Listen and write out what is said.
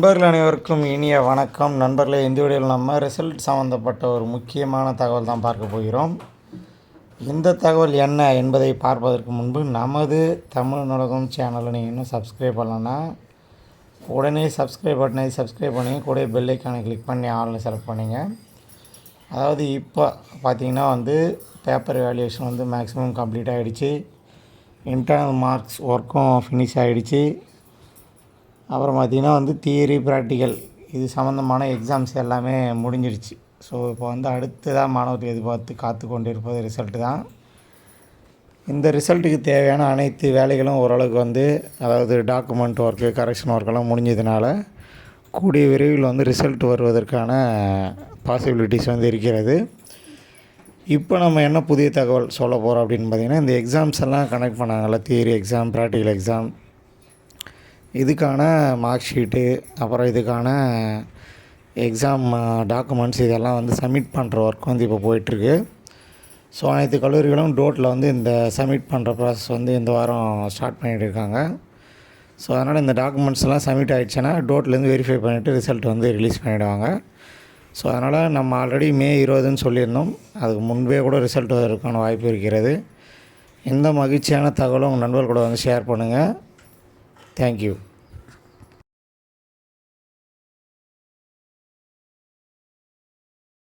நண்பர்கள் அனைவருக்கும் இனிய வணக்கம். நண்பர்களே, இந்த வீடியோவில் நம்ம ரிசல்ட் சம்மந்தப்பட்ட ஒரு முக்கியமான தகவல் தான் பார்க்க போகிறோம். இந்த தகவல் என்ன என்பதை பார்ப்பதற்கு முன்பு நமது தமிழ் நூலகம் சேனலை நீங்கள் இன்னும் சப்ஸ்கிரைப் பண்ணலன்னா உடனே சப்ஸ்கிரைப் பண்ணி கூட பெல் ஐக்கானை கிளிக் பண்ணி ஆல்னு செலக்ட் பண்ணிங்க. அதாவது இப்போ பார்த்திங்கன்னா பேப்பர் வேல்யூவேஷன் மேக்ஸிமம் கம்ப்ளீட் ஆகிடுச்சு. இன்டர்னல் மார்க்ஸ் ஒர்க்கும் ஃபினிஷ் ஆகிடுச்சு. அப்புறம் பார்த்திங்கன்னா தியரி ப்ராக்டிக்கல் இது சம்மந்தமான எக்ஸாம்ஸ் எல்லாமே முடிஞ்சிடுச்சு. ஸோ இப்போ அடுத்ததாக மாணவர்கள் எதிர்பார்த்து காத்து கொண்டு இருப்பது ரிசல்ட்டு தான். இந்த ரிசல்ட்டுக்கு தேவையான அனைத்து வேலைகளும் ஓரளவுக்கு அதாவது டாக்குமெண்ட் ஒர்க்கு, கரெக்ஷன் ஒர்க்கெல்லாம் முடிஞ்சதுனால கூடிய விரைவில் ரிசல்ட் வருவதற்கான பாசிபிலிட்டிஸ் இருக்கிறது. இப்போ நம்ம என்ன புதிய தகவல் சொல்ல போகிறோம் அப்படின்னு பார்த்திங்கன்னா, இந்த எக்ஸாம்ஸ் எல்லாம் கனெக்ட் பண்ணாங்கள்ல, தியரி எக்ஸாம், ப்ராக்டிக்கல் எக்ஸாம், இதுக்கான மார்க் ஷீட்டு, அப்புறம் இதுக்கான எக்ஸாம் டாக்குமெண்ட்ஸ் இதெல்லாம் சப்மிட் பண்ணுற ஒர்க் இப்போ போயிட்டுருக்கு. ஸோ அனைத்து கல்லூரிகளும் டோட்டில் இந்த சப்மிட் பண்ணுற ப்ராசஸ் இந்த வாரம் ஸ்டார்ட் பண்ணிகிட்டு இருக்காங்க. ஸோ அதனால் இந்த டாக்குமெண்ட்ஸ்லாம் சப்மிட் ஆகிடுச்சுன்னா டோட்லேருந்து வெரிஃபை பண்ணிவிட்டு ரிசல்ட் ரிலீஸ் பண்ணிவிடுவாங்க. ஸோ அதனால் நம்ம ஆல்ரெடி மே 20 சொல்லியிருந்தோம். அதுக்கு முன்பே கூட ரிசல்ட் வருவதற்கான வாய்ப்பு இருக்கிறது. இந்த மகிழ்ச்சியான தகவலும் உங்கள் நண்பர்கள் கூட ஷேர் பண்ணுங்கள். Thank you.